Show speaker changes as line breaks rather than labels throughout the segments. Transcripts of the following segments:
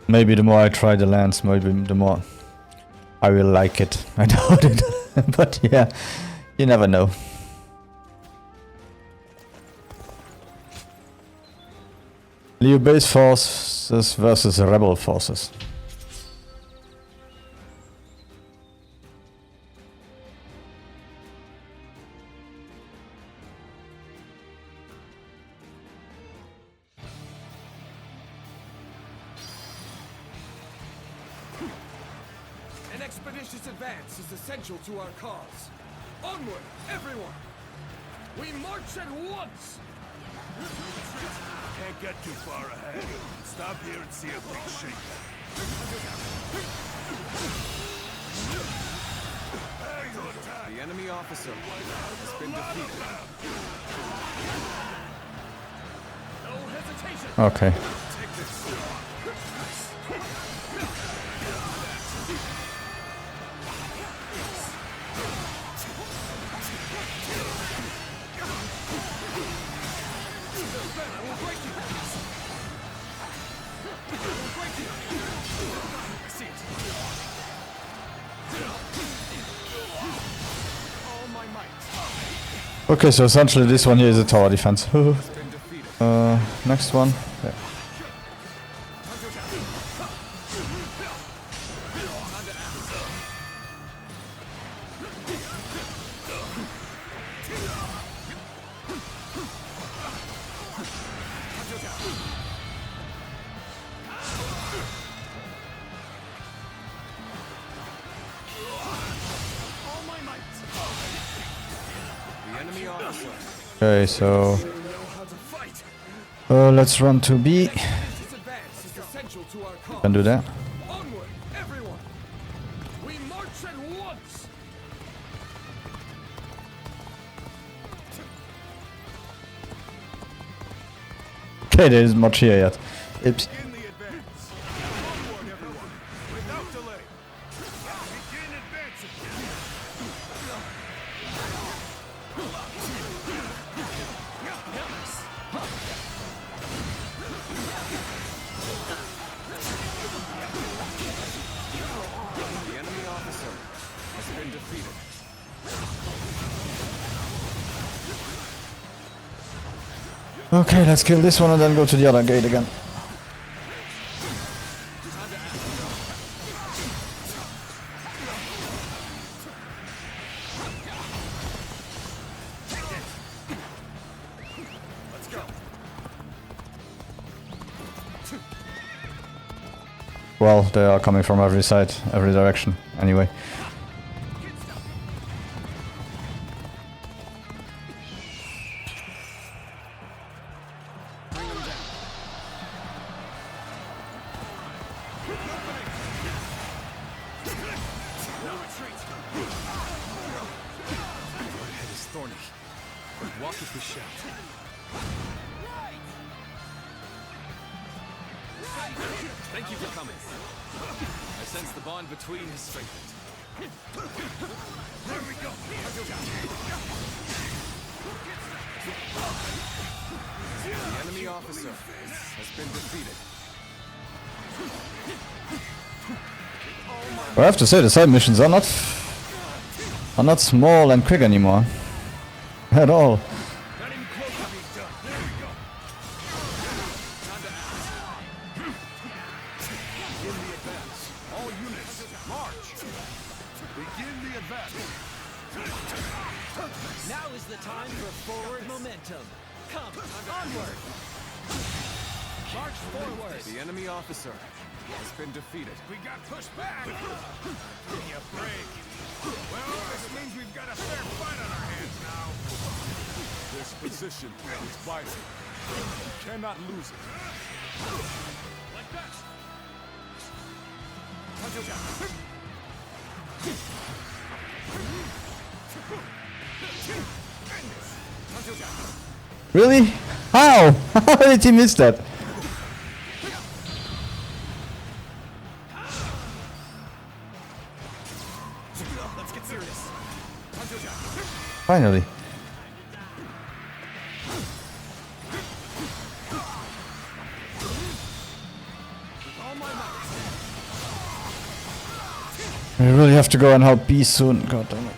Maybe the more I try the lands, maybe the more I will like it. I doubt it. But yeah, you never know. Leo base forces versus rebel forces.
An expeditious advance is essential to our cause. Onward, everyone! We march at once!
Can't get too far ahead. Stop here and see a big shakedown.
The enemy officer has been defeated. No hesitation!
Okay.
Take this.
Okay, so essentially this one here is a tower defense. Next one. Yeah. Okay, so let's run to B. Can do that.
Onward, everyone! We march at once!
Okay, there isn't much here yet. Oops.
Begin the advance. Onward, everyone. Without delay. Begin advancing.
The enemy officer has been defeated.
Okay, let's kill this one and then go to the other gate again.
Let's go.
Well, they are coming from every side, every direction, anyway.
No retreat. Your head is thorny, but walketh with shout. Thank you for coming. I sense the bond between has strengthened.
There we go.
The enemy officer has been defeated.
I have to say, the side missions are not small and quick anymore. At all.
Not even close to being done. There we go.
Time to act.
Begin the advance. All units, march. Begin the advance.
Now is the time for forward momentum. Come, onward! March forward!
The enemy officer has been defeated.
We got pushed back. Give me a break. Well, this means we've got a fair fight on our hands now.
This position is vital. You cannot lose it.
Like that.
Really? How? How did he miss that?
Let's get serious.
Finally.
With
all my might.
We really have to go and help B soon. God damn it.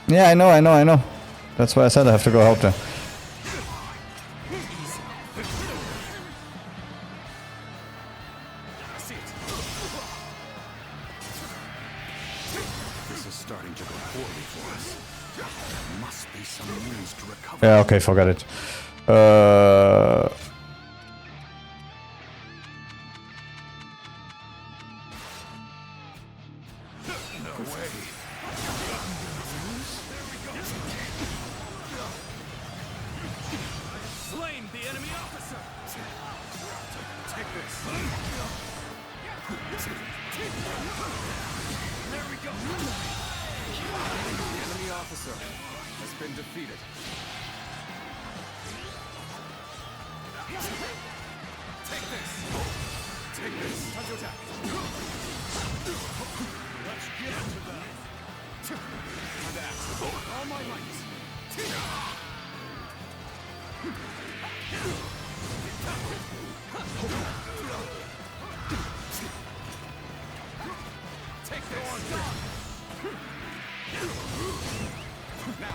Yeah, I know. That's why I said I have to go help them.
This is starting to go poorly for us. There must be some means to recover.
Yeah, okay, forget it.
No way.
Slain the enemy officer.
Take this.
There we go.
The enemy officer has been defeated.
Take this.
Take this.
Time to attack. Let's give it to them.
Time to act.
All my might.
Take this. Now.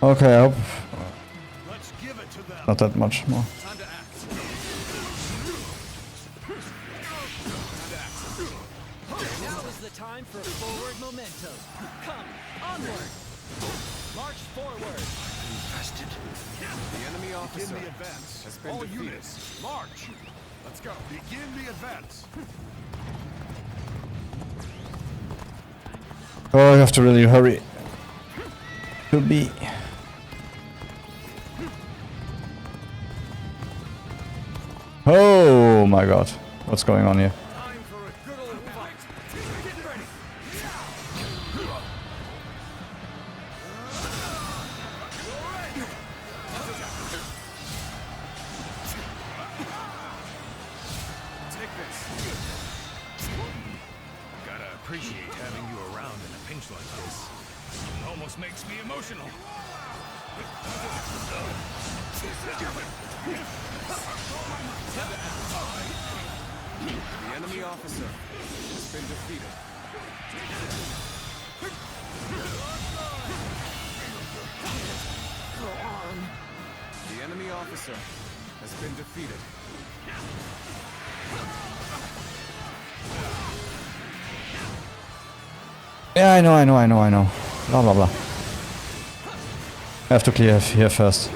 Okay, I hope
Let's give it to them.
not that much more.
Time to act.
Now is the time for forward momentum. Come, onward. March forward.
The enemy officer
Begin the advance.
has been
All
defeated.
units, march. Let's go. Begin the advance.
Oh, you have to really hurry. To be. Oh my god. What's going on here?
Time for a good old fight. Get ready. Take this.
Gotta appreciate having you around in a pinch like this. It almost makes me emotional.
The enemy officer has been defeated. The enemy officer has been defeated.
Yeah, I know. Blah blah blah. I have to clear here first.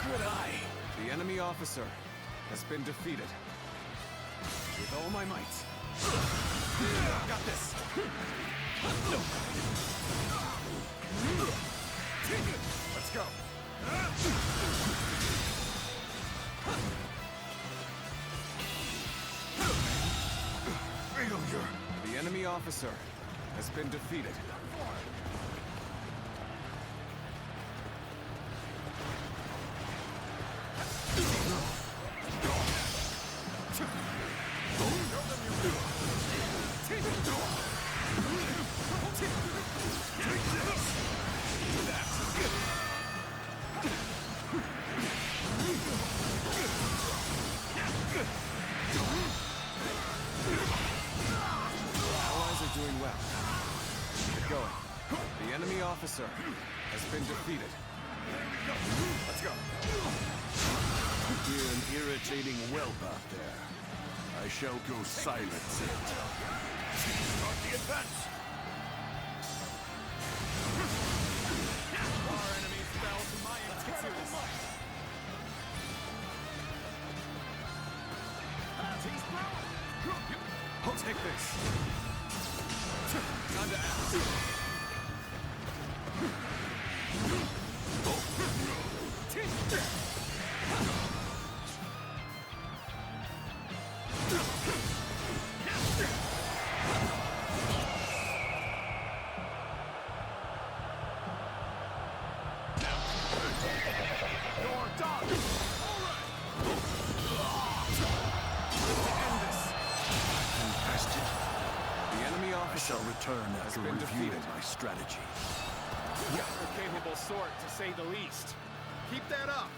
Good eye. The enemy officer has been defeated. With all my might. Got this. Let's go.
Failure.
The enemy officer has been defeated. Allies are doing well. Get going. The enemy officer has been defeated. Let's go.
You're an irritating whelp out there. I shall go silence it.
Start the advance. Our enemies fell to my incredible might.
I'll take this. Time to act.
You're done. All right.
shall return after
been
reviewing
defeated.
my strategy.
A capable sort, to say the least. Keep that up.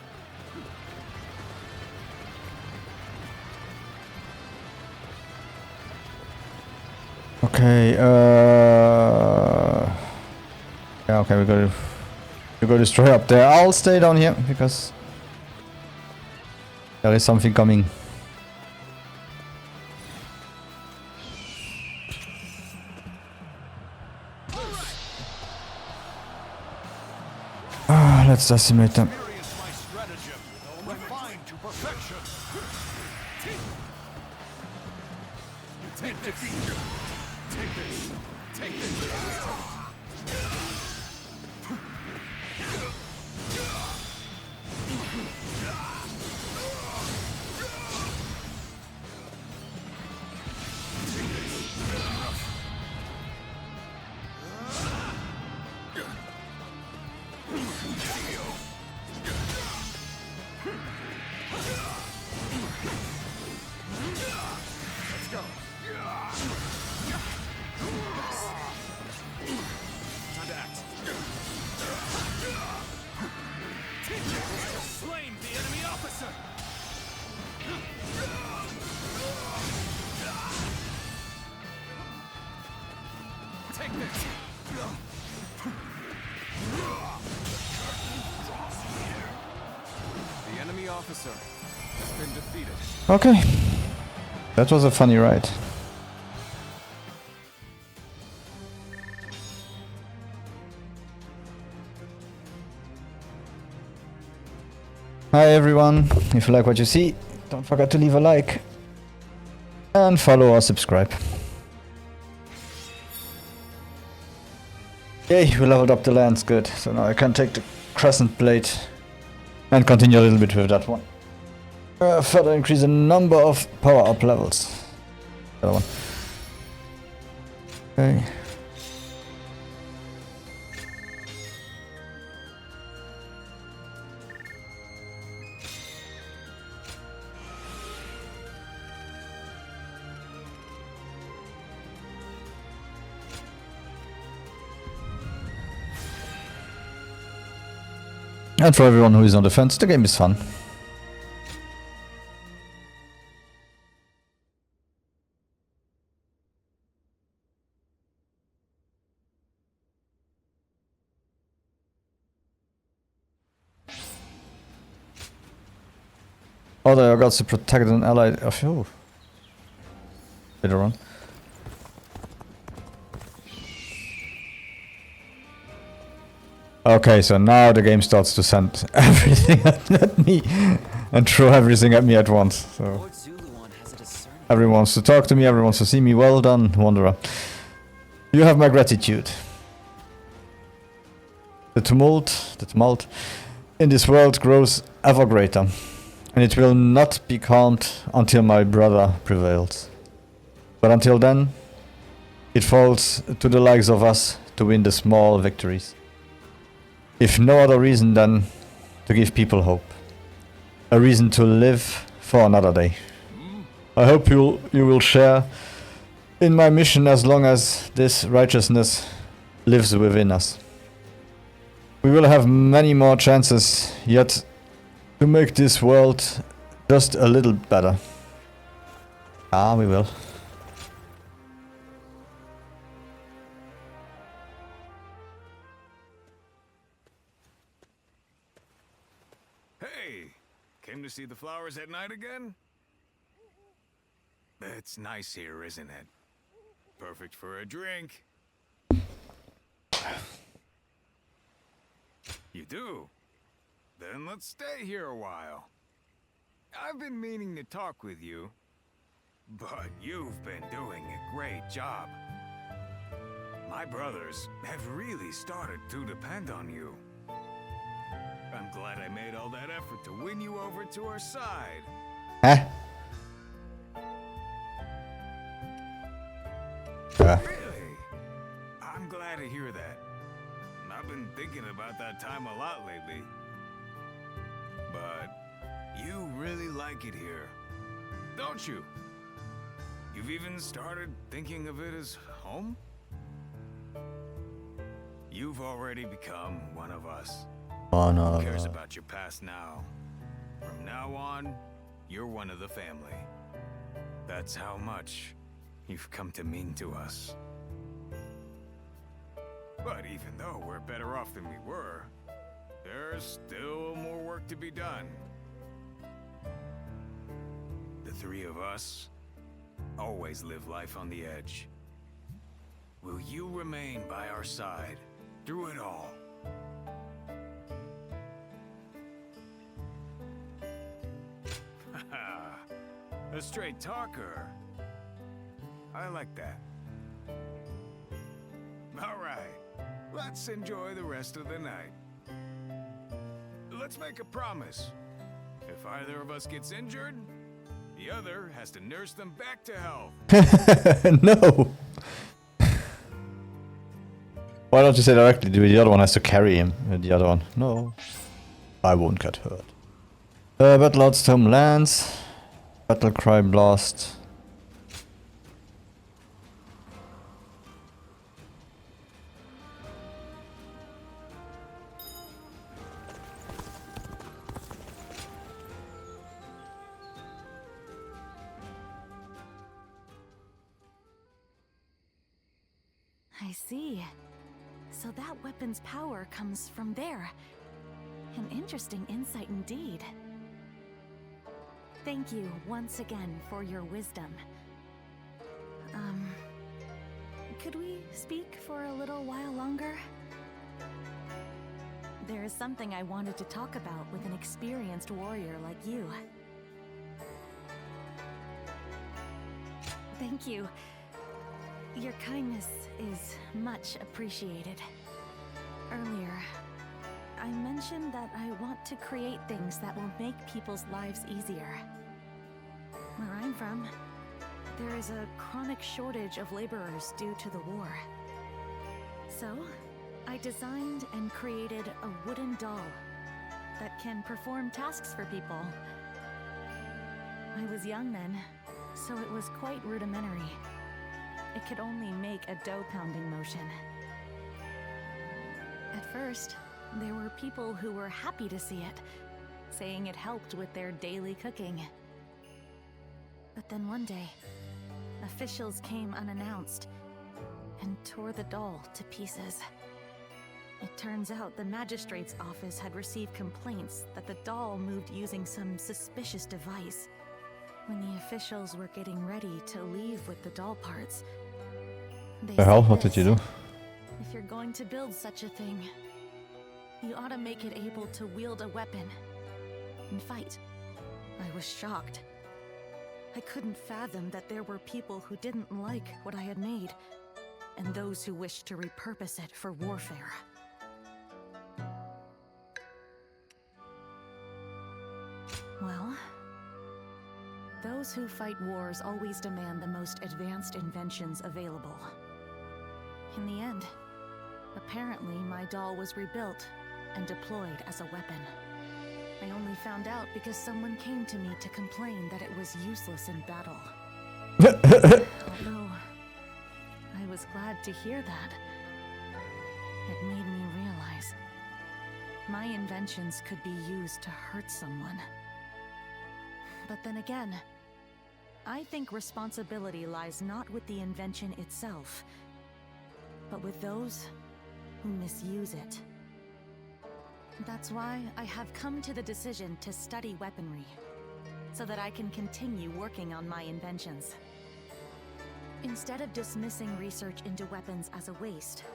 Okay, yeah, okay, we go destroy up there. I'll stay down here because there is something coming. Let's decimate them.
Experience my stratagem, refined to perfection. Take defeat. Take this. Take this.
Time to act. Slain the enemy officer! Take this! The enemy officer has been defeated.
Okay, that was a funny ride. Hi everyone, if you like what you see, don't forget to leave a like and follow or subscribe. Yay, we leveled up the lance, good. So now I can take the crescent blade and continue a little bit with that one. Further increase the number of power-up levels. The other one. Okay. And for everyone who is on the fence, the game is fun. Although I got to protect an ally of you later on. Okay, so now the game starts to send everything at me and throw everything at me at once. So
Lord Zuluan has a discerning.
everyone wants to talk to me, everyone wants to see me. Well done, Wanderer. You have my gratitude. The tumult in this world grows ever greater, and it will not be calmed until my brother prevails. But until then, it falls to the likes of us to win the small victories. If no other reason than to give people hope. A reason to live for another day. I hope you will share in my mission as long as this righteousness lives within us. We will have many more chances yet to make this world just a little better. Ah, we will.
Hey! Came to see the flowers at night again? It's nice here, isn't it? Perfect for a drink. You do? Then let's stay here a while. I've been meaning to talk with you, but you've been doing a great job. My brothers have really started to depend on you. I'm glad I made all that effort to win you over to our side.
Huh?
Really? I'm glad to hear that. I've been thinking about that time a lot lately. But you really like it here, don't you? You've even started thinking of it as home? You've already become one of us.
Oh
Who cares
no.
about your past now? From now on, you're one of the family. That's how much you've come to mean to us. But even though we're better off than we were, there's still more work to be done. The three of us always live life on the edge. Will you remain by our side through it all? A straight talker. I like that. All right, let's enjoy the rest of the night. Let's make a promise. If either of us gets injured, the other has to nurse them back to health.
No. Why don't you say directly? The other one has to carry him. The other one. No. I won't get hurt. Battle Storm lands. Battle Cry Blast.
I see. So that weapon's power comes from there. An interesting insight indeed. Thank you once again for your wisdom. Could we speak for a little while longer? There is something I wanted to talk about with an experienced warrior like you. Thank you. Your kindness is much appreciated. Earlier, I mentioned that I want to create things that will make people's lives easier. Where I'm from, there is a chronic shortage of laborers due to the war. So, I designed and created a wooden doll that can perform tasks for people. I was young then, so it was quite rudimentary. It could only make a dough-pounding motion. At first, there were people who were happy to see it, saying it helped with their daily cooking. But then one day, officials came unannounced and tore the doll to pieces. It turns out the magistrate's office had received complaints that the doll moved using some suspicious device. When the officials were getting ready to leave with the doll parts, they
The hell?
said
What did you
this:
do?
"If you're going to build such a thing, you ought to make it able to wield a weapon and fight." I was shocked. I couldn't fathom that there were people who didn't like what I had made, and those who wished to repurpose it for warfare. Well, those who fight wars always demand the most advanced inventions available. In the end, apparently my doll was rebuilt and deployed as a weapon. I only found out because someone came to me to complain that it was useless in battle. Although, I was glad to hear that. It made me realize my inventions could be used to hurt someone. But then again, I think responsibility lies not with the invention itself, but with those who misuse it. That's why I have come to the decision to study weaponry, so that I can continue working on my inventions. Instead of dismissing research into weapons as a waste,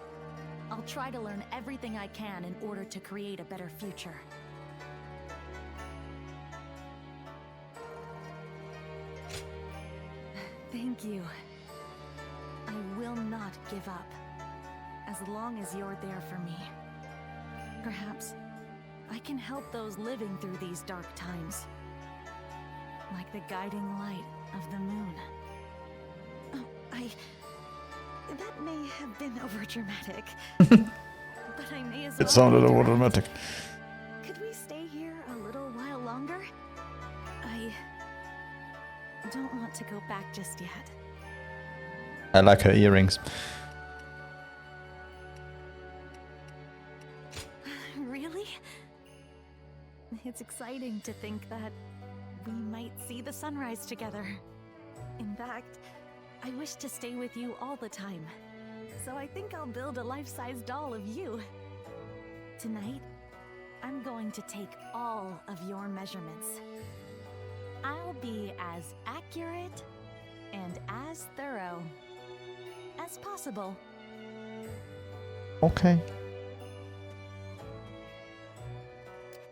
I'll try to learn everything I can in order to create a better future. Thank you. I will not give up, as long as you're there for me. Perhaps I can help those living through these dark times, like the guiding light of the moon. Oh, that may have been overdramatic, but I may as well.
It sounded
be
over
direct.
dramatic.
Could we stay here a little while longer? I don't want to go back just yet.
I like her earrings.
it's exciting to think that we might see the sunrise together. In fact, I wish to stay with you all the time. So I think I'll build a life-size doll of you. Tonight, I'm going to take all of your measurements. I'll be as accurate and as thorough as possible.
Okay.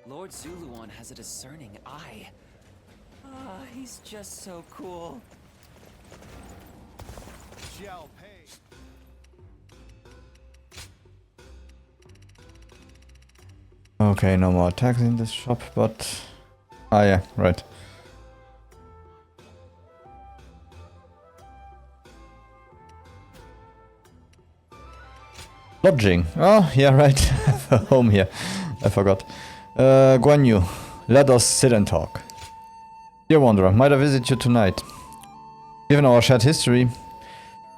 Lord Zuluan has a discerning eye. Ah, he's just so cool.
Shall pay.
Okay, no more attacks in this shop, but... Ah yeah, right. Lodging. Oh, yeah, right. Home here. I forgot. Guan Yu, let us sit and talk. Dear Wanderer, might I visit you tonight? Given our shared history,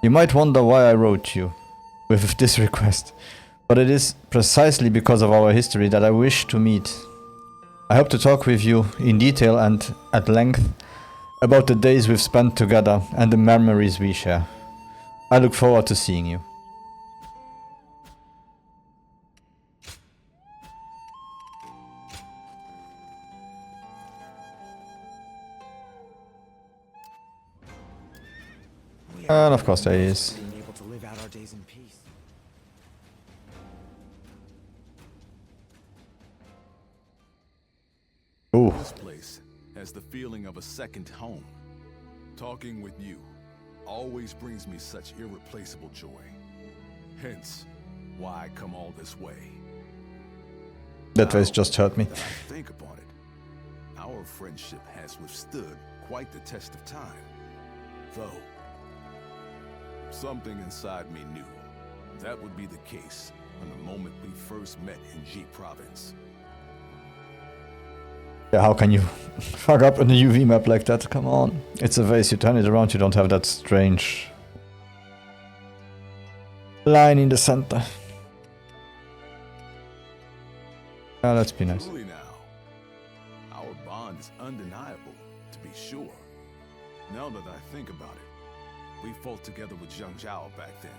you might wonder why I wrote you with this request. But it is precisely because of our history that I wish to meet. I hope to talk with you in detail and at length about the days we've spent together and the memories we share. I look forward to seeing you. And of course there is.
Being able to live out our days in peace.
Ooh.
This place has the feeling of a second home. Talking with you always brings me such irreplaceable joy. Hence, why I come all this way.
That face just hurt me.
Now that I think upon it, our friendship has withstood quite the test of time. Though, something inside me knew that would be the case from the moment we first met in Ji province.
Yeah, how can you fuck up in a UV map like that? Come on. It's a vase, you turn it around, you don't have that strange line in the center. Yeah, let's be nice.
Truly now, our bond is undeniable, to be sure. Now that I think about it, we fought together with Zhang Zhao back then,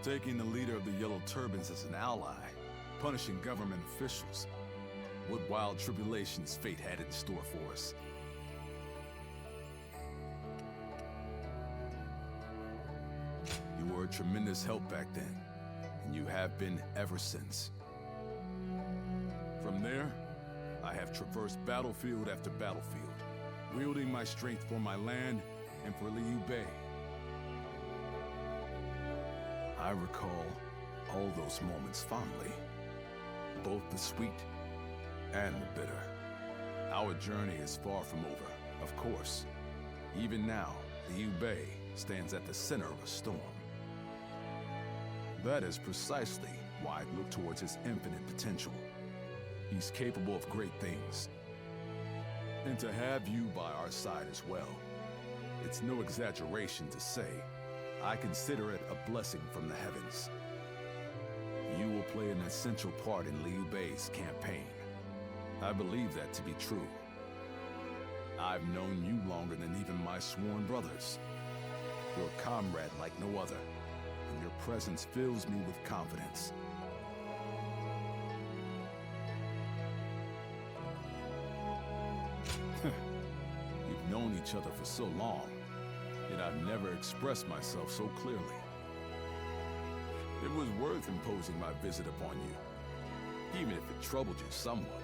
taking the leader of the Yellow Turbans as an ally, punishing government officials. What wild tribulations fate had in store for us. You were a tremendous help back then, and you have been ever since. From there, I have traversed battlefield after battlefield, wielding my strength for my land and for Liu Bei. I recall all those moments fondly, both the sweet and the bitter. Our journey is far from over, of course. Even now, Liu Bei stands at the center of a storm. That is precisely why I look towards his infinite potential. He's capable of great things. And to have you by our side as well, it's no exaggeration to say, I consider it a blessing from the heavens. You will play an essential part in Liu Bei's campaign. I believe that to be true. I've known you longer than even my sworn brothers. You're a comrade like no other, and your presence fills me with confidence. We've known each other for so long, yet I've never expressed myself so clearly. It was worth imposing my visit upon you, even if it troubled you somewhat.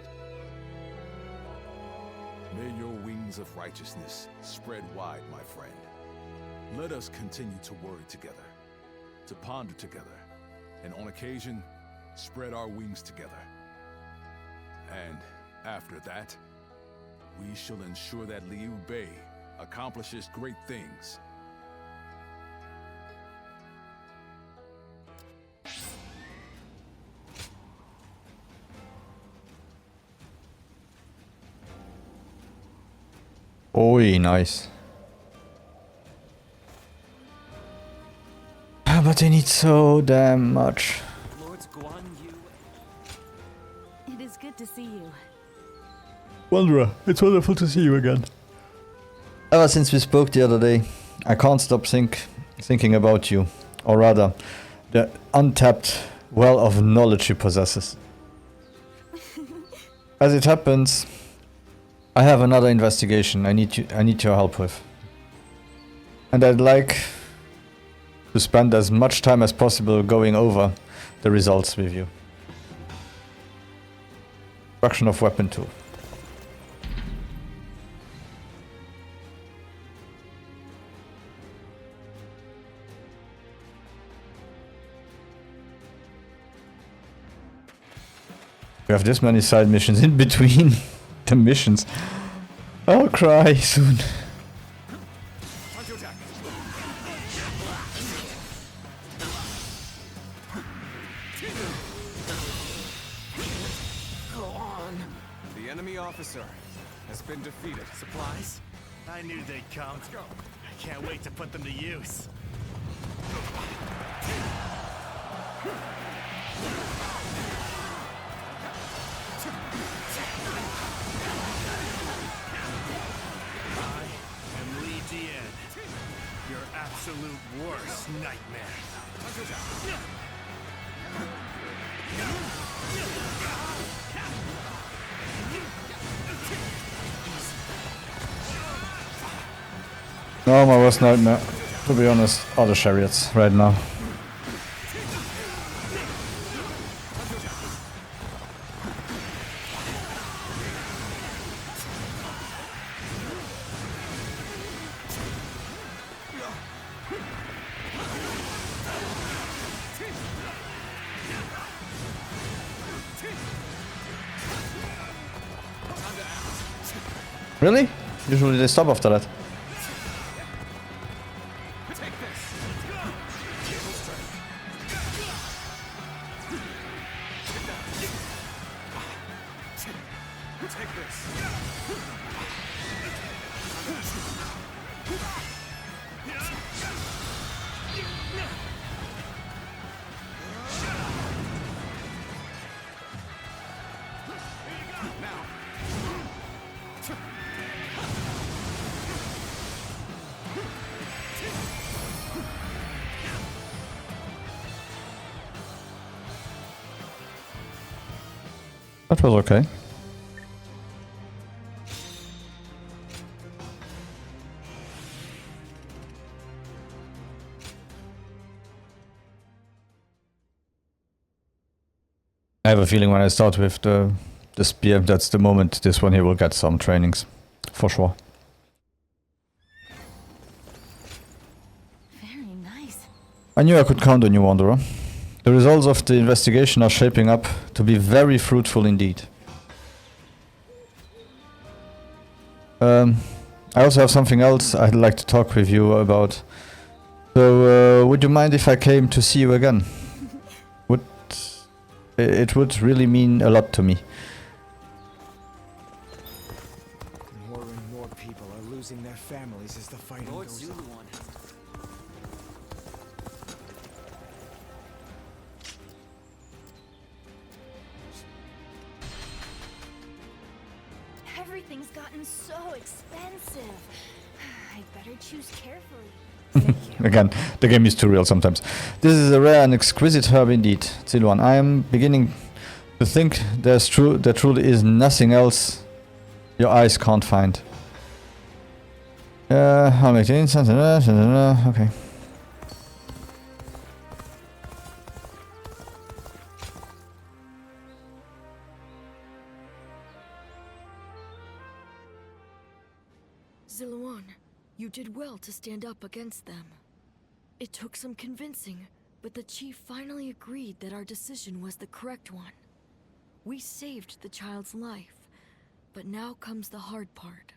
May your wings of righteousness spread wide, my friend. Let us continue to worry together, to ponder together, and on occasion, spread our wings together. And after that, we shall ensure that Liu Bei accomplishes great things.
Oi, nice. But they need so damn much.
Lords Guan Yu.
It is good to see you.
Wanderer, it's wonderful to see you again. Ever since we spoke the other day, I can't stop thinking about you. Or rather, the untapped well of knowledge he possesses. As it happens, I have another investigation I need your help with. And I'd like to spend as much time as possible going over the results with you. Construction of weapon tool. We have this many side missions in between the missions. I'll cry soon.
Go on.
The enemy officer has been defeated.
Supplies? I knew they'd come. Let's go. I can't wait to put them to use. Your absolute worst nightmare.
No, my worst nightmare, to be honest, are the chariots right now. Really? Usually they stop after that. That was okay. I have a feeling when I start with the spear, that's the moment this one here will get some trainings. For sure.
Very nice.
I knew I could count on you, Wanderer. The results of the investigation are shaping up to be very fruitful indeed. I also have something else I'd like to talk with you about. So, would you mind if I came to see you again? It would really mean a lot to me.
More and more people are losing their families as the fighting
Lord
goes on.
Zuluan has...
Everything's gotten so expensive. I'd better choose carefully.
Again, the game is too real sometimes. This is a rare and exquisite herb indeed, Zuluan. I am beginning to think there truly is nothing else your eyes can't find. I'll make the instance. Okay.
Zuluan, you did well to stand up against them. It took some convincing, but the chief finally agreed that our decision was the correct one. We saved the child's life, but now comes the hard part.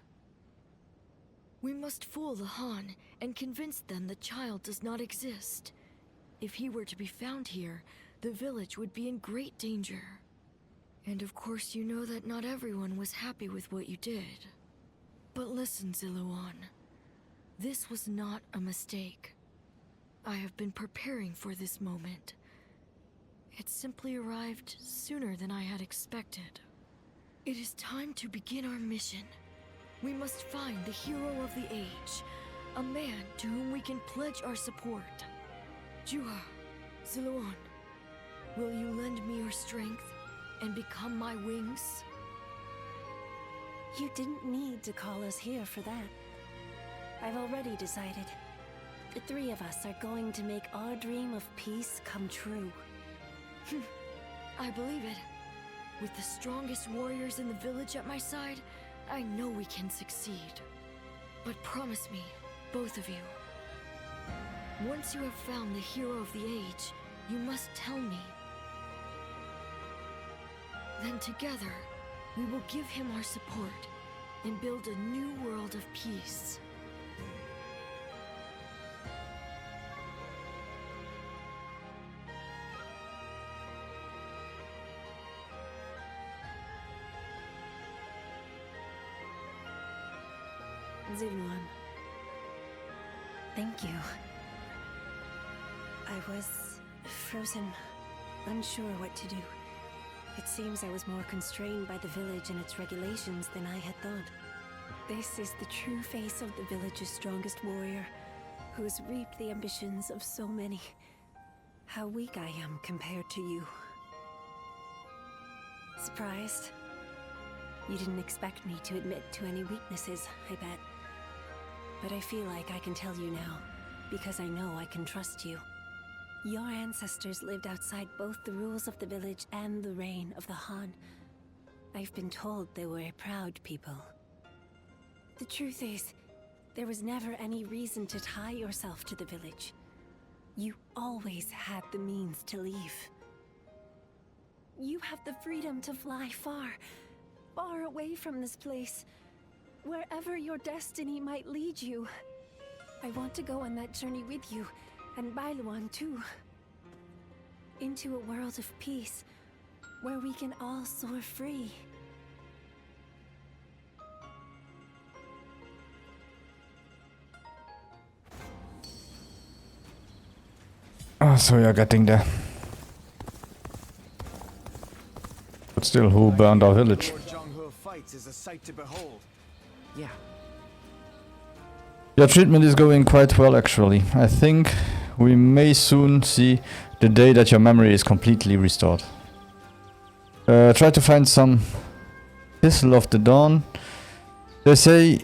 We must fool the Han and convince them the child does not exist. If he were to be found here, the village would be in great danger. And of course you know that not everyone was happy with what you did. But listen, Zuluan. This was not a mistake. I have been preparing for this moment. It simply arrived sooner than I had expected. It is time to begin our mission. We must find the hero of the age, a man to whom we can pledge our support. Juha, Zuluon, will you lend me your strength and become my wings?
You didn't need to call us here for that. I've already decided. The three of us are going to make our dream of peace come true.
I believe it. With the strongest warriors in the village at my side, I know we can succeed. But promise me, both of you. Once you have found the hero of the age, you must tell me. Then together, we will give him our support and build a new world of peace.
Zuluan. Thank you. I was frozen, unsure what to do. It seems I was more constrained by the village and its regulations than I had thought. This is the true face of the village's strongest warrior, who has reaped the ambitions of so many. How weak I am compared to you. Surprised? You didn't expect me to admit to any weaknesses, I bet. But I feel like I can tell you now, because I know I can trust you. Your ancestors lived outside both the rules of the village and the reign of the Han. I've been told they were a proud people. The truth is, there was never any reason to tie yourself to the village. You always had the means to leave. You have the freedom to fly far, far away from this place. Wherever your destiny might lead you. I want to go on that journey with you, and Bailuan too. Into a world of peace, where we can all soar free.
Ah, so you're getting there. But still, who burned our village?
Lord Zhang He fights is a sight to behold.
Yeah.
Your treatment is going quite well, actually. I think we may soon see the day that your memory is completely restored. Try to find some Thistle of the Dawn. They say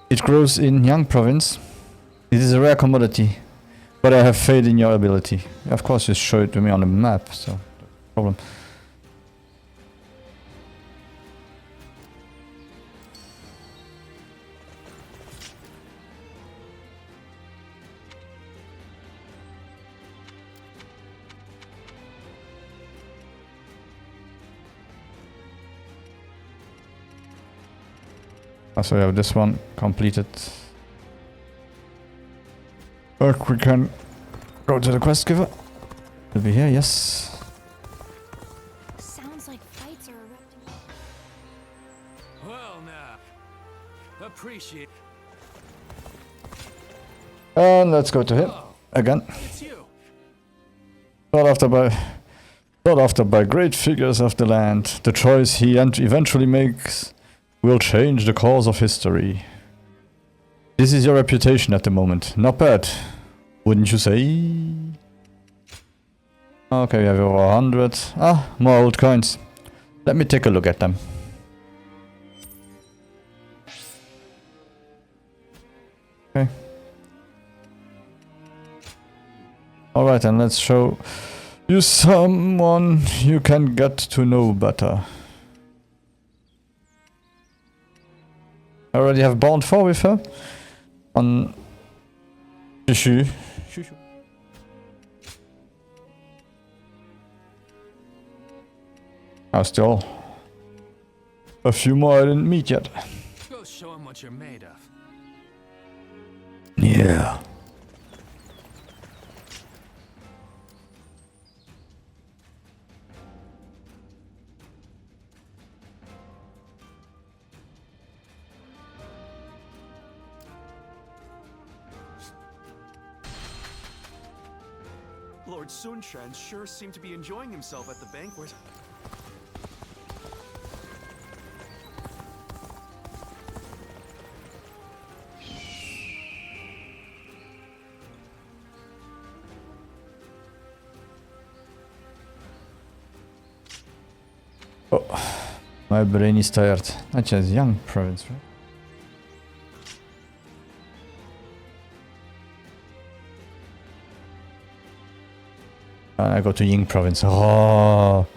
it grows in Yang province. It is a rare commodity, but I have faith in your ability. Of course, you show it to me on the map, so no problem. So we have this one completed. We can go to the quest giver. It'll be here, yes.
Sounds like fights are erupting.
Well now, appreciate.
And let's go to him again.
It's you.
Sought after by great figures of the land, the choice he eventually makes will change the course of history. This is your reputation at the moment. Not bad, wouldn't you say? Okay, we have over 100. Ah, more old coins. Let me take a look at them. Okay. Alright, and let's show you someone you can get to know better. I already have Bond 4 with her. On Shushu. Still a few more I didn't meet yet.
Go show him what you're made of.
Yeah.
Lord Sun Quan sure seemed to be enjoying himself at the banquet.
Oh, my brain is tired. That's a young province, right? And I go to Ying province. Oh.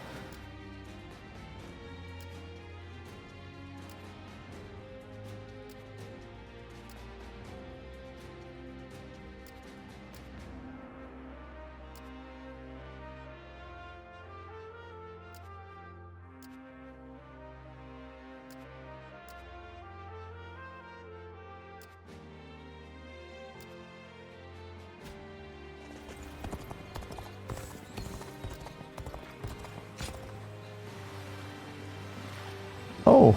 Oh.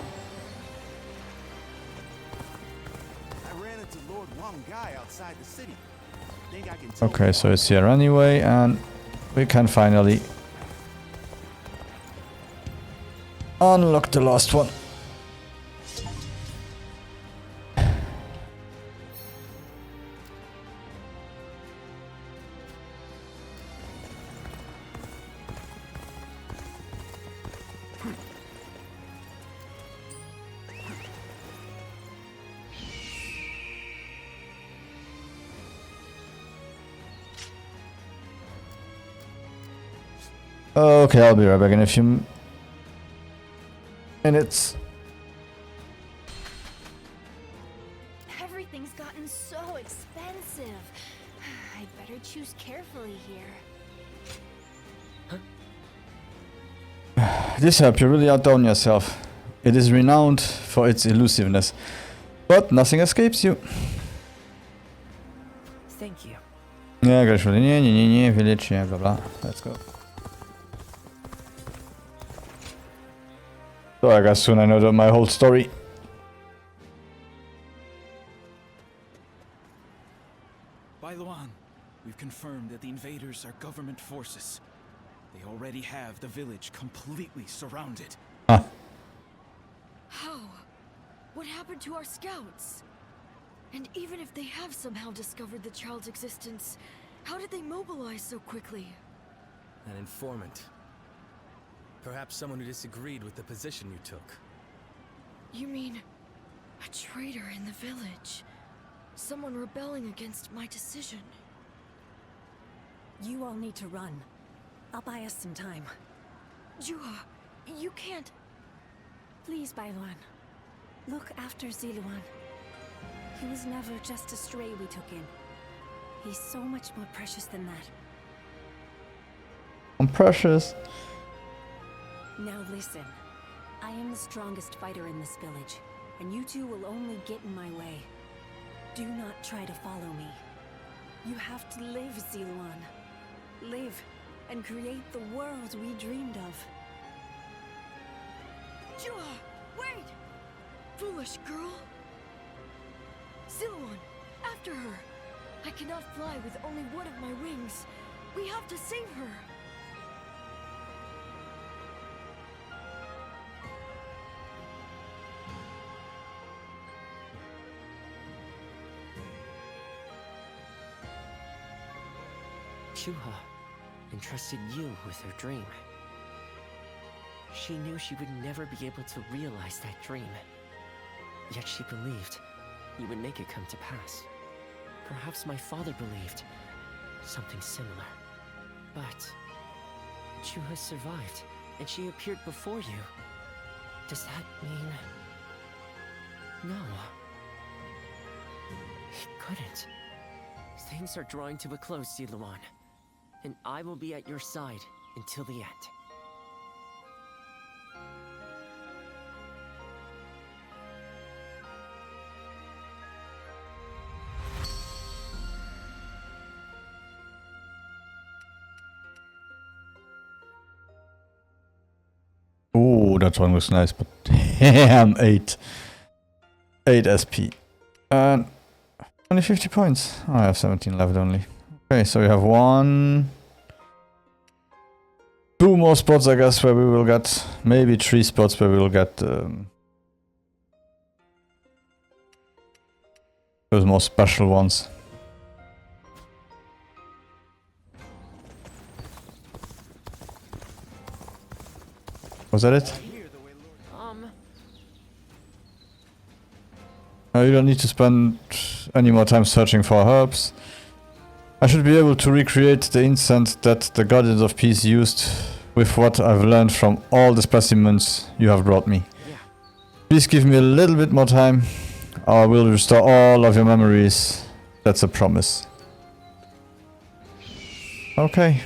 I ran into Lord Wang Guy outside the city. Think I can tell
Okay,
him
so
why.
it's here anyway, and we can finally unlock the last one. Okay, I'll be right back in a few minutes.
Everything's gotten so expensive. I'd better choose carefully here.
This help you really outdone yourself. It is renowned for its elusiveness, but nothing escapes you.
Thank you.
Yeah, gradually. Village, yeah, blah blah. Let's go. So I guess soon I know my whole story.
Bai Luan, we've confirmed that the invaders are government forces. They already have the village completely surrounded.
Ah.
How? What happened to our scouts? And even if they have somehow discovered the child's existence, how did they mobilize so quickly?
An informant. Perhaps someone who disagreed with the position you took.
You mean a traitor in the village? Someone rebelling against my decision?
You all need to run. I'll buy us some time.
Juha, you can't...
Please, Bailuan. Look after Ziluan. He was never just a stray we took in. He's so much more precious than that.
I'm precious.
Now listen. I am the strongest fighter in this village, and you two will only get in my way. Do not try to follow me. You have to live, Ziluan. Live, and create the world we dreamed of.
Juha, wait! Foolish girl! Ziluan, after her! I cannot fly with only one of my wings. We have to save her!
Juha entrusted you with her dream. She knew she would never be able to realize that dream. Yet she believed you would make it come to pass. Perhaps my father believed something similar. But Juha survived, and she appeared before you. Does that mean... No. It couldn't. Things are drawing to a close, Ziluan. And I will be at your side until the end.
Ooh, that one was nice, but damn, 8 SP. And only 50 points. Oh, I have 17 left only. Okay, so we have 2 more spots, I guess, where we will get, maybe 3 spots where we will get those more special ones. Was that it? You don't need to spend any more time searching for herbs. I should be able to recreate the incense that the Guardians of Peace used with what I've learned from all the specimens you have brought me. Please give me a little bit more time, or I will restore all of your memories. That's a promise. Okay.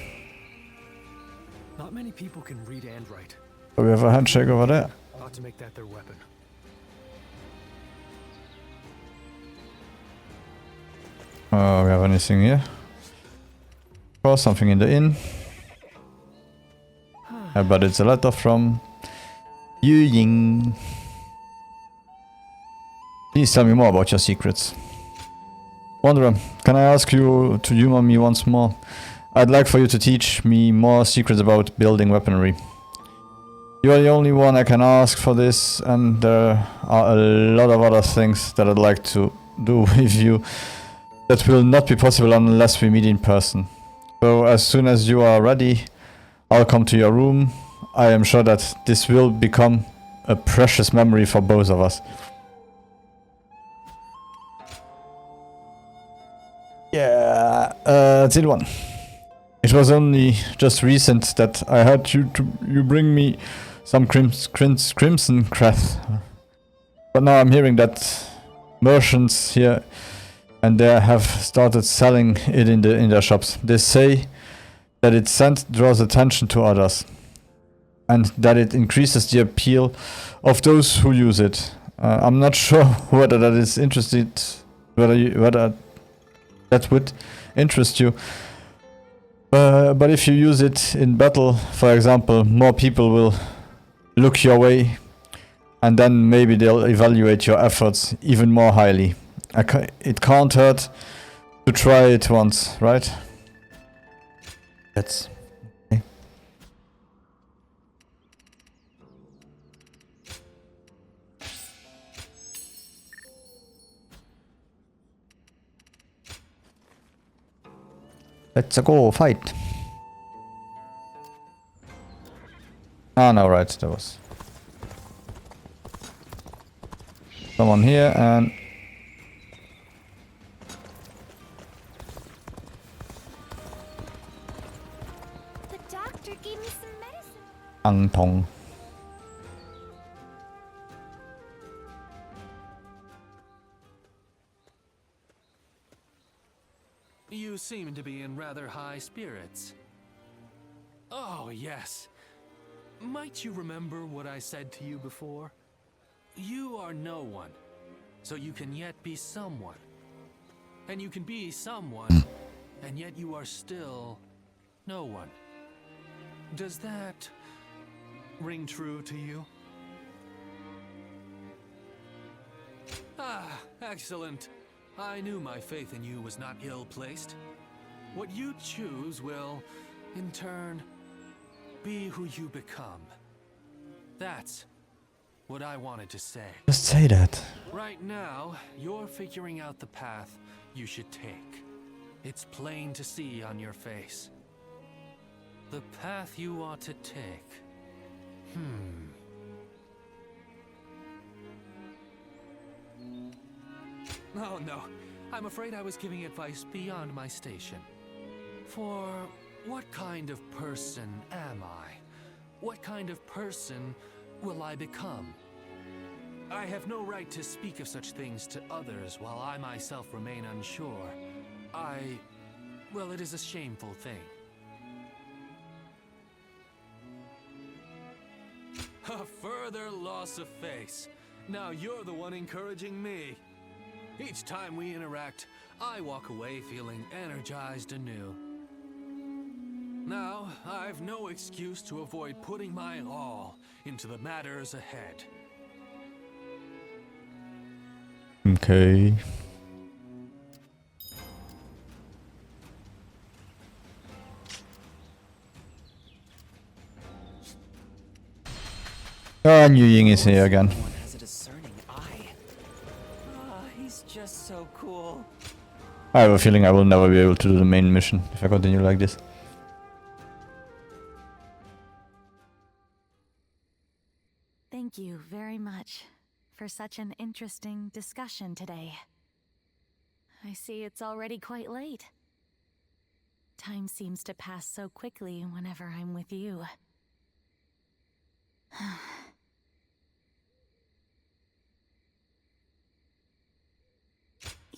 Not many people can read and write.
So we have a handshake over there.
Ought to make that their weapon.
We have anything here? Or something in the inn. But it's a letter from Yu Ying. Please tell me more about your secrets. Wanderer, can I ask you to humor me once more? I'd like for you to teach me more secrets about building weaponry. You are the only one I can ask for this, and there are a lot of other things that I'd like to do with you that will not be possible unless we meet in person. So as soon as you are ready, I'll come to your room. I am sure that this will become a precious memory for both of us. Yeah, Zilwan. It was only just recent that I heard you bring me some crimson crest. But now I'm hearing that merchants here and there have started selling it in their shops. They say that its scent draws attention to others, and that it increases the appeal of those who use it. I'm not sure whether that is whether that would interest you. But if you use it in battle, for example, more people will look your way, and then maybe they'll evaluate your efforts even more highly. It can't hurt to try it once, right? That's okay. Let's go fight. Ah, no, right, there was someone here, and
The doctor gave me some medicine.
Ang Tong.
You seem to be in rather high spirits. Oh, yes. Might you remember what I said to you before? You are no one, so you can yet be someone. And you can be someone, and yet you are still no one. Does that ring true to you? Ah, excellent. I knew my faith in you was not ill-placed. What you choose will, in turn, be who you become. That's what I wanted to say.
Just say that.
Right now, you're figuring out the path you should take. It's plain to see on your face. The path you ought to take. Oh no, I'm afraid I was giving advice beyond my station. For what kind of person am I? What kind of person will I become? I have no right to speak of such things to others while I myself remain unsure. Well, it is a shameful thing. A further loss of face. Now you're the one encouraging me. Each time we interact, I walk away feeling energized anew. Now, I've no excuse to avoid putting my all into the matters ahead.
Okay. And Yu Ying is here again.
Has a discerning eye. He's just so cool.
I have a feeling I will never be able to do the main mission if I continue like this.
Thank you very much for such an interesting discussion today. I see it's already quite late. Time seems to pass so quickly whenever I'm with you.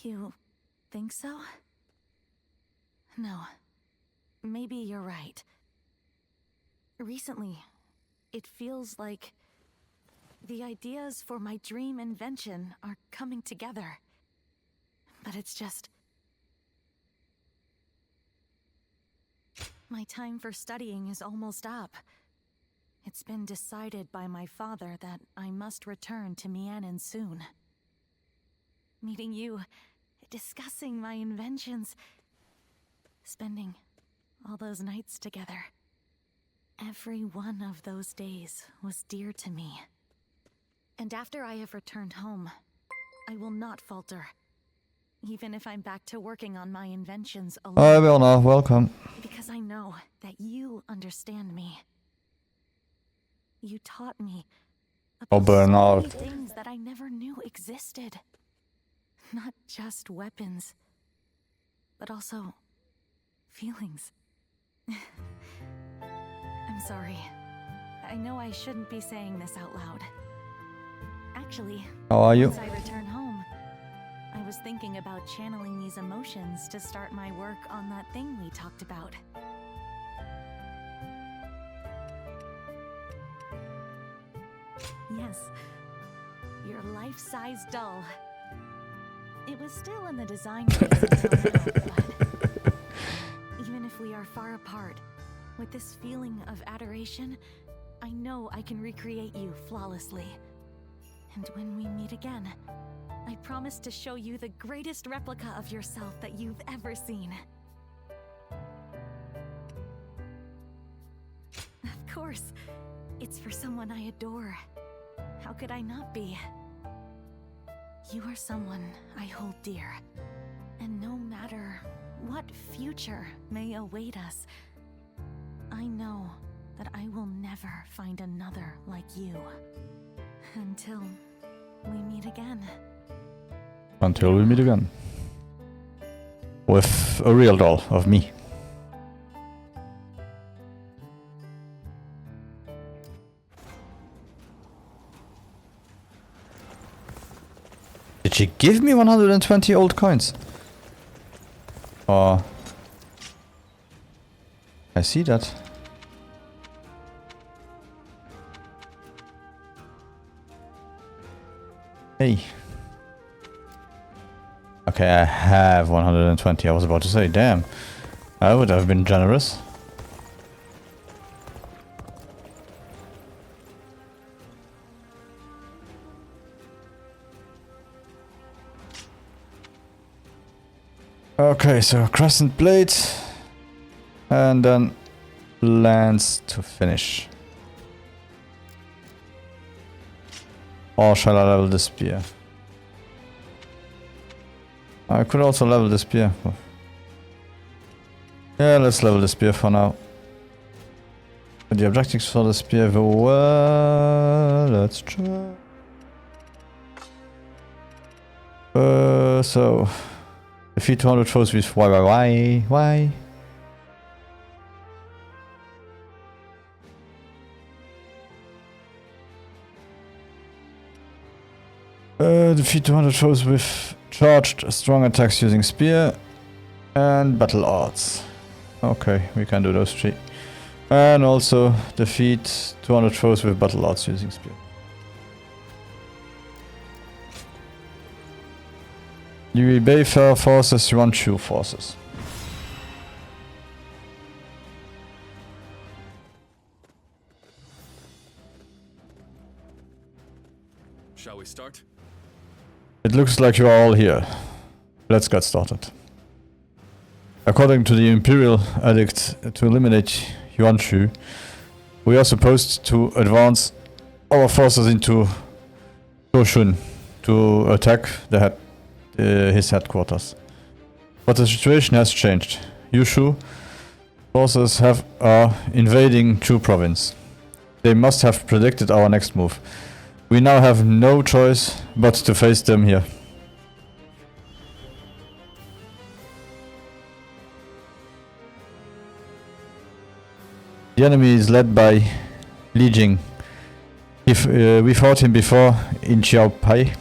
You think so? No. Maybe you're right. Recently, it feels like the ideas for my dream invention are coming together. But it's just... my time for studying is almost up. It's been decided by my father that I must return to Mianin soon. Meeting you, discussing my inventions, spending all those nights together. Every one of those days was dear to me. And after I have returned home, I will not falter. Even if I'm back to working on my inventions alone.
Hi, Wilna, welcome.
Because I know that you understand me. You taught me about so many things that I never knew existed. Not just weapons, but also feelings. I'm sorry. I know I shouldn't be saying this out loud. Actually,
how are you?
Once I return home, I was thinking about channeling these emotions to start my work on that thing we talked about. Yes, your life-size doll. It was still in the design phase until now, but even if we are far apart, with this feeling of adoration, I know I can recreate you flawlessly. And when we meet again, I promise to show you the greatest replica of yourself that you've ever seen. Of course, it's for someone I adore. How could I not be? You are someone I hold dear. And no matter what future may await us, I know that I will never find another like you. Until we meet again.
Until we meet again. With a real doll of me. Did she give me 120 old coins? Oh. I see that. Hey. Okay, I have 120. I was about to say, damn. I would have been generous. Okay, so crescent blade. And then lance to finish. Or shall I level the spear? I could also level the spear. Yeah, let's level the spear for now. The objectives for the spear, well, let's try. So defeat 200 foes with why? Defeat 200 foes with charged strong attacks using spear and battle arts. Okay, we can do those three. And also defeat 200 foes with battle arts using spear. You obey fair forces, you want true forces.
Shall we start?
It looks like you are all here. Let's get started. According to the Imperial Edict to eliminate Yuanshu, we are supposed to advance our forces into Toshun to attack his headquarters. But the situation has changed. Yushu forces are invading Chu province. They must have predicted our next move. We now have no choice but to face them here. The enemy is led by Li Jing. We fought him before in Xiaopai.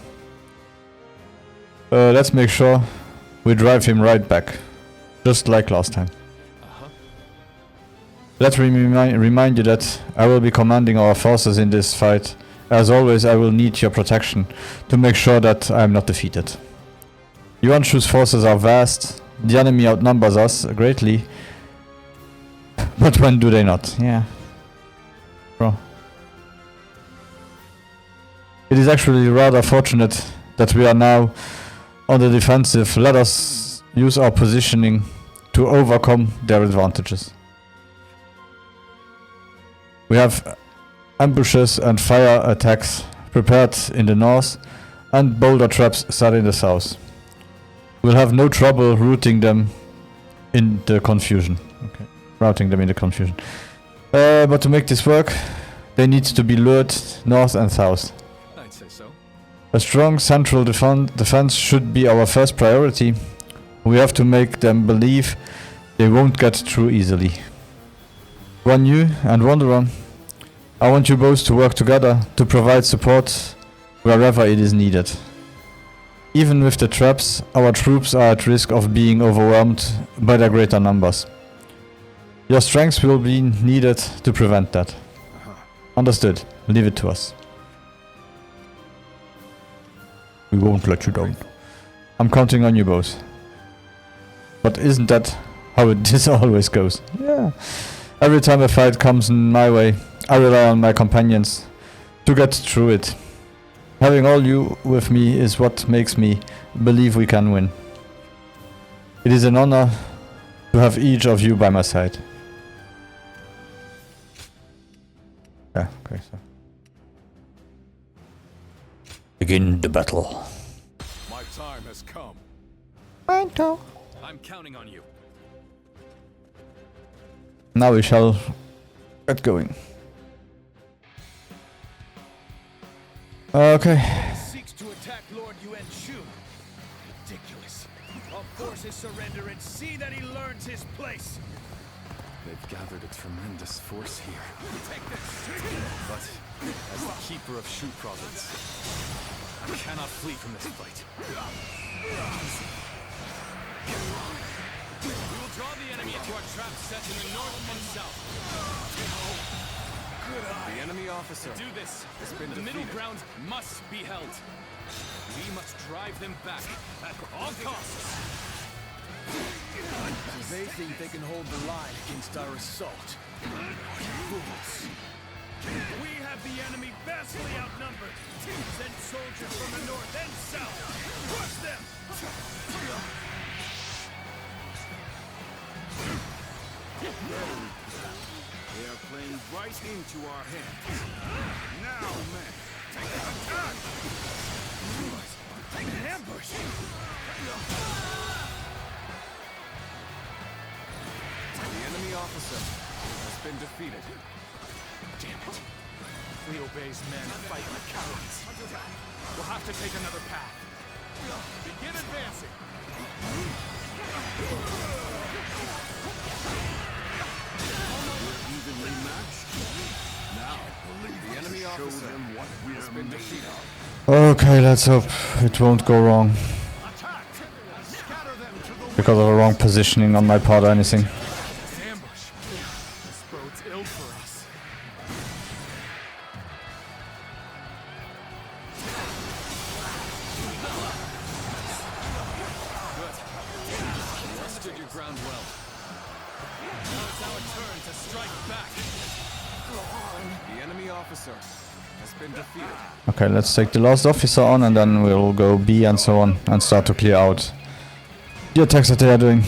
Let's make sure we drive him right back, just like last time. Let me remind you that I will be commanding our forces in this fight. As always, I will need your protection to make sure that I am not defeated. Yuanshu's forces are vast, the enemy outnumbers us greatly. But when do they not? Yeah. Bro. It is actually rather fortunate that we are now on the defensive. Let us use our positioning to overcome their advantages. We have ambushes and fire attacks prepared in the north and boulder traps set in the south. We'll have no trouble routing them in the confusion. Okay. Routing them in the confusion. But to make this work, they need to be lured north and south.
I'd say so.
A strong central defense should be our first priority. We have to make them believe they won't get through easily. Guan Yu and Wanderer, I want you both to work together to provide support wherever it is needed. Even with the traps, our troops are at risk of being overwhelmed by their greater numbers. Your strength will be needed to prevent that. Understood. Leave it to us. We won't let you down. I'm counting on you both. But isn't that how this always goes? Yeah. Every time a fight comes my way, I rely on my companions to get through it. Having all you with me is what makes me believe we can win. It is an honor to have each of you by my side. Yeah, okay, so. Begin the battle.
My time has come.
Mine too.
I'm counting on you.
Now we shall get going. Okay.
Seeks to attack Lord Yuan Shu. Ridiculous. I'll force his surrender and see that he learns his place.
They've gathered a tremendous force here.
Take this.
But as the keeper of Shu province, I cannot flee from this fight. We will draw the enemy into our trap set in the north and south.
The enemy officer.
To do this, the middle ground must be held. We must drive them back at all costs.
They think they can hold the line against our assault. Fools. We have the enemy vastly outnumbered. Send soldiers from the north and south. Crush them! They are playing right into our hands. Now, men, take an attack! Take an ambush!
The enemy officer has been defeated.
Damn it. Liu Bei's men fight like cowards. We'll have to take another path. Begin advancing. Evenly matched. Now,
The enemy officer has been defeated.
Okay, let's hope it won't go wrong. Because of a wrong positioning on my part or anything.
ambush. This bodes ill for us.
You stood your ground well. Now it's our turn to strike back.
The enemy officer has been defeated.
Okay, let's take the last officer on and then we'll go B and so on and start to clear out the attacks that they are doing.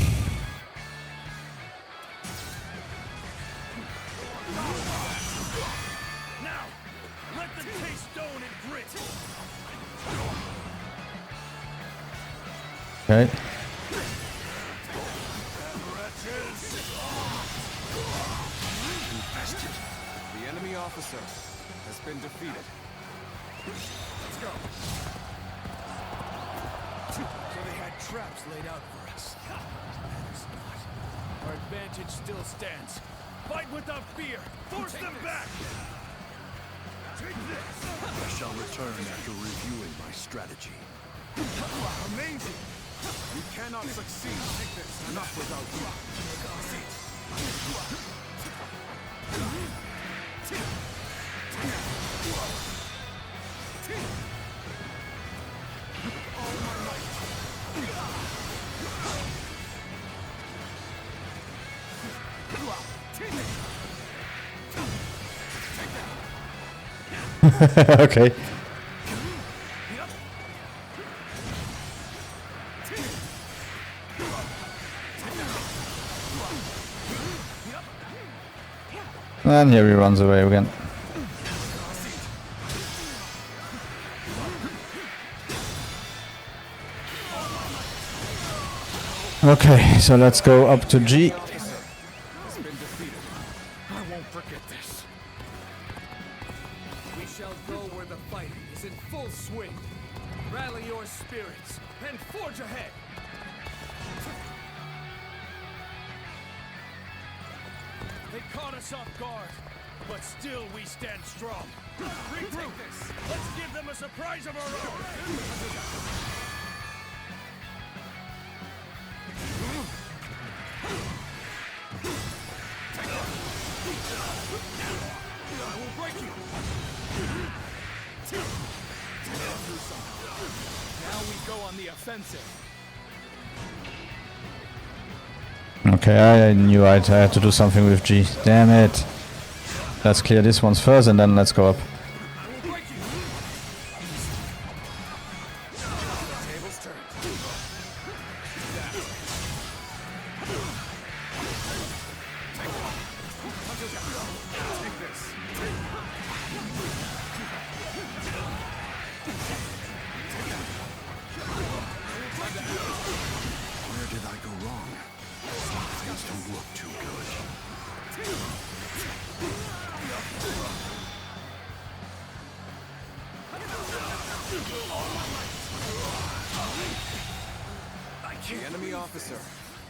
Now, let them taste stone and grit.
Okay.
The enemy officer has been defeated.
Let's go. So they had traps laid out for us. Matters not. Our advantage still stands. Fight without fear. Force them back. Take this.
I shall return after reviewing my strategy.
Amazing! You cannot succeed. Take this. Not without you.
Okay. And here he runs away again. Okay, so let's go up to G.
Has been defeated. I won't forget this. We shall go where the fighting is in full swing. Rally your spirits and forge ahead. They caught us off guard, but still we stand strong. Retake this. Let's give them a surprise of our own. I will break you. Now we go on the offensive.
Okay, I knew I had to do something with G. Damn it. Let's clear this ones first and then let's go up.
Tables turned. Take this.
Where did I go wrong? Things don't look too good.
The enemy officer.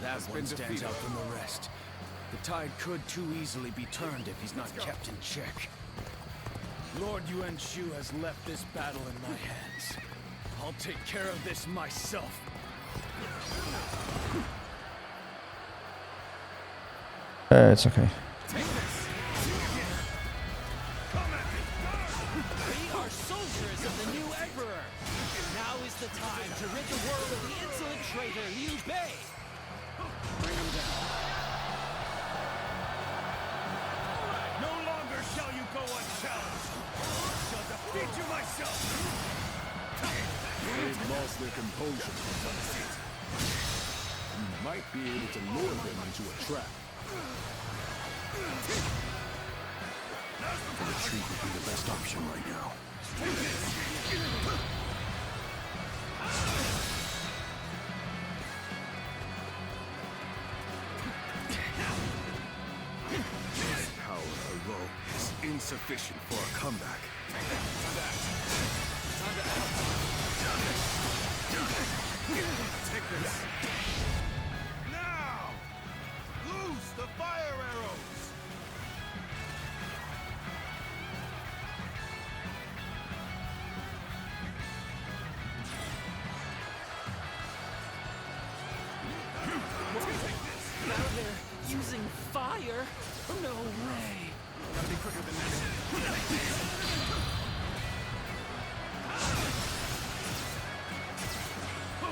That one stands out from the rest. The tide could too easily be turned if he's not kept in check. Lord Yuan Shu has left this battle in my hands. I'll take care of this myself.
It's okay.
Take this.
We are soldiers of the new emperor. Now is the time to rid the world of the insolent traitor Liu Bei.
Bring him down. No longer shall you go unchallenged. I shall defeat you myself.
They've lost their composure. You might be able to lure them into a trap.
A retreat would be the best option right now.
This power alone is insufficient for a comeback. Take this.
Now! Loose the fire arrows!
Now they're using fire? No way.
Gotta be quicker than this.